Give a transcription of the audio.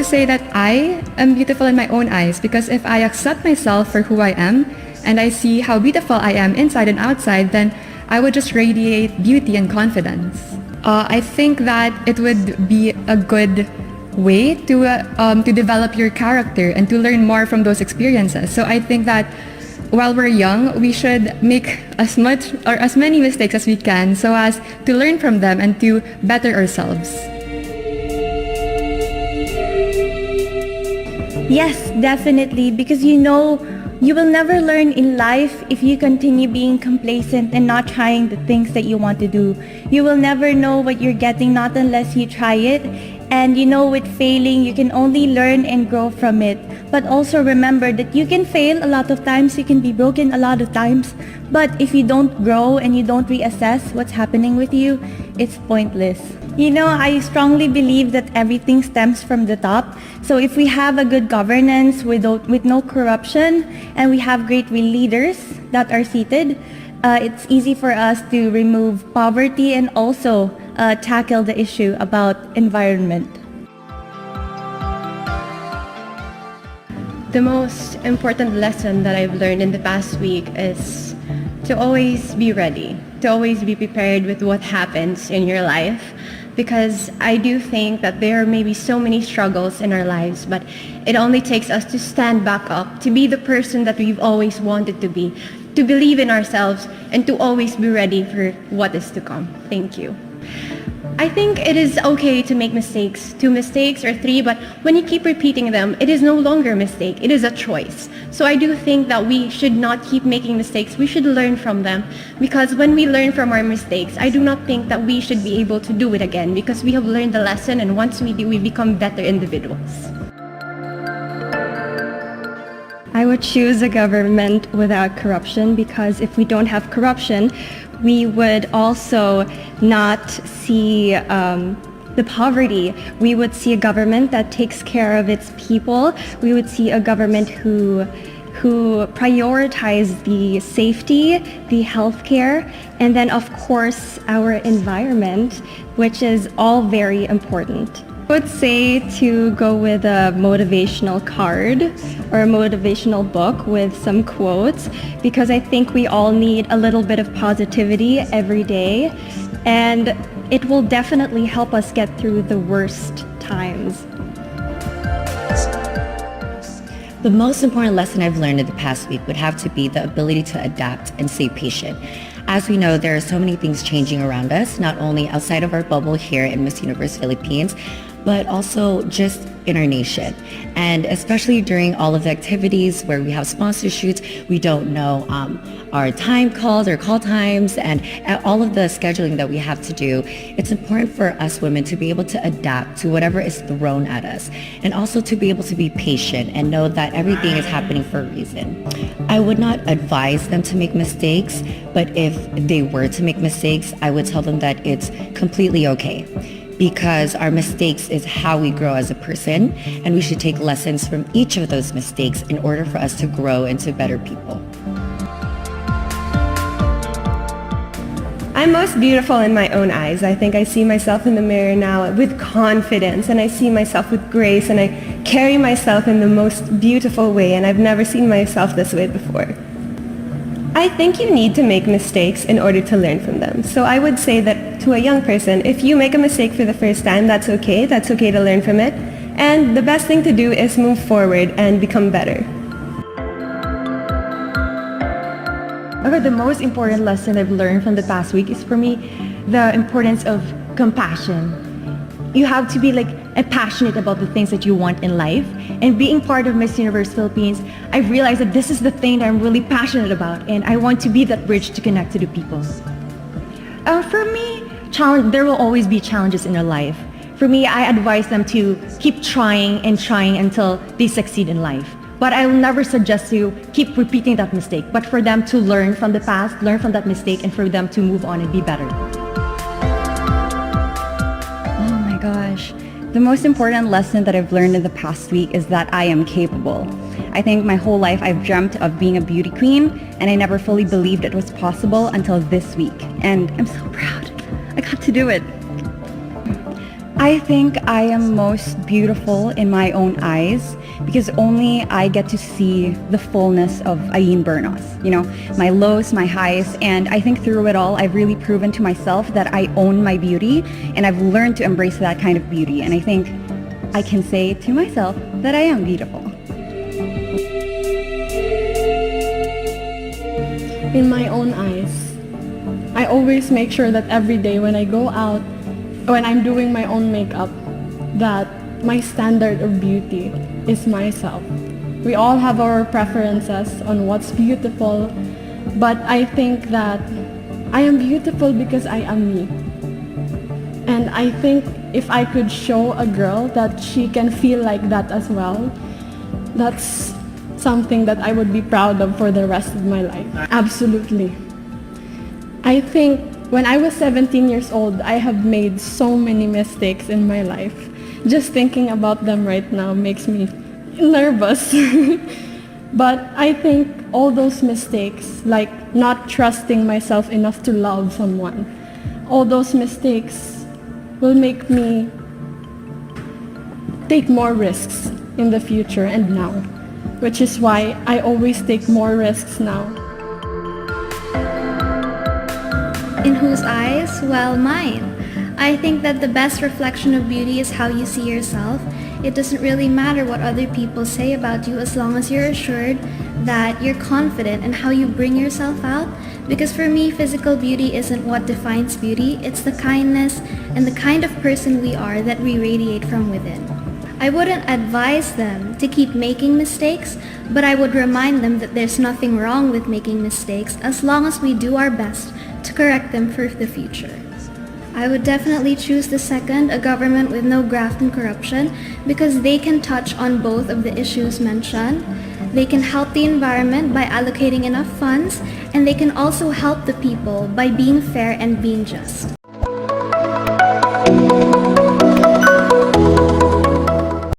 say that I am beautiful in my own eyes, because if I accept myself for who I am and I see how beautiful I am inside and outside, then I would just radiate beauty and confidence. I think that it would be a good way to develop your character and to learn more from those experiences. So I think that while we're young, we should make as much or as many mistakes as we can so as to learn from them and to better ourselves. Yes, definitely, because you know, you will never learn in life if you continue being complacent and not trying the things that you want to do. You will never know what you're getting not unless you try it. And you know, with failing, you can only learn and grow from it. But also remember that you can fail a lot of times, you can be broken a lot of times. But if you don't grow and you don't reassess what's happening with you, it's pointless. You know, I strongly believe that everything stems from the top. So if we have a good governance with no corruption, and we have great leaders that are seated, it's easy for us to remove poverty and also tackle the issue about environment. The most important lesson that I've learned in the past week is to always be ready, to always be prepared with what happens in your life. Because I do think that there are maybe so many struggles in our lives, but it only takes us to stand back up, to be the person that we've always wanted to be, to believe in ourselves, and to always be ready for what is to come. Thank you. I think it is okay to make mistakes, 2 mistakes or 3, but when you keep repeating them, it is no longer a mistake, it is a choice. So I do think that we should not keep making mistakes, we should learn from them, because when we learn from our mistakes, I do not think that we should be able to do it again, because we have learned the lesson, and once we do, we become better individuals. I would choose a government without corruption, because if we don't have corruption, we would also not see the poverty. We would see a government that takes care of its people. We would see a government who prioritize the safety, the healthcare, and then of course our environment, which is all very important. I would say to go with a motivational card or a motivational book with some quotes, because I think we all need a little bit of positivity every day, and it will definitely help us get through the worst times. The most important lesson I've learned in the past week would have to be the ability to adapt and stay patient. As we know, there are so many things changing around us, not only outside of our bubble here in Miss Universe Philippines, but also just in our nation. And especially during all of the activities where we have sponsor shoots, we don't know our time calls or call times and all of the scheduling that we have to do. It's important for us women to be able to adapt to whatever is thrown at us, and also to be able to be patient and know that everything is happening for a reason. I would not advise them to make mistakes, but if they were to make mistakes, I would tell them that it's completely okay, because our mistakes is how we grow as a person, and we should take lessons from each of those mistakes in order for us to grow into better people. I'm most beautiful in my own eyes. I think I see myself in the mirror now with confidence, and I see myself with grace, and I carry myself in the most beautiful way, and I've never seen myself this way before. I think you need to make mistakes in order to learn from them. So I would say that to a young person, if you make a mistake for the first time, that's okay. That's okay to learn from it. And the best thing to do is move forward and become better. Okay, the most important lesson I've learned from the past week is, for me, the importance of compassion. You have to be passionate about the things that you want in life. And being part of Miss Universe Philippines, I realized that this is the thing that I'm really passionate about, and I want to be that bridge to connect to the people. For me, there will always be challenges in their life. For me, I advise them to keep trying and trying until they succeed in life. But I will never suggest to keep repeating that mistake, but for them to learn from the past, learn from that mistake, and for them to move on and be better. Oh my gosh. The most important lesson that I've learned in the past week is that I am capable. I think my whole life I've dreamt of being a beauty queen, and I never fully believed it was possible until this week. And I'm so proud. I got to do it. I think I am most beautiful in my own eyes because only I get to see the fullness of Bernos. You know, my lows, my highs, and I think through it all, I've really proven to myself that I own my beauty, and I've learned to embrace that kind of beauty. And I think I can say to myself that I am beautiful. In my own eyes, I always make sure that every day when I go out, when I'm doing my own makeup, that my standard of beauty is myself. We all have our preferences on what's beautiful, but I think that I am beautiful because I am me. And I think if I could show a girl that she can feel like that as well, that's something that I would be proud of for the rest of my life. Absolutely. I think when I was 17 years old, I have made so many mistakes in my life. Just thinking about them right now makes me nervous. But I think all those mistakes, like not trusting myself enough to love someone, all those mistakes will make me take more risks in the future and now, which is why I always take more risks now. In whose eyes? Well, mine. I think that the best reflection of beauty is how you see yourself. It doesn't really matter what other people say about you as long as you're assured that you're confident in how you bring yourself out. Because for me, physical beauty isn't what defines beauty. It's the kindness and the kind of person we are that we radiate from within. I wouldn't advise them to keep making mistakes, but I would remind them that there's nothing wrong with making mistakes as long as we do our best to correct them for the future. I would definitely choose the second, a government with no graft and corruption, because they can touch on both of the issues mentioned. They can help the environment by allocating enough funds, and they can also help the people by being fair and being just.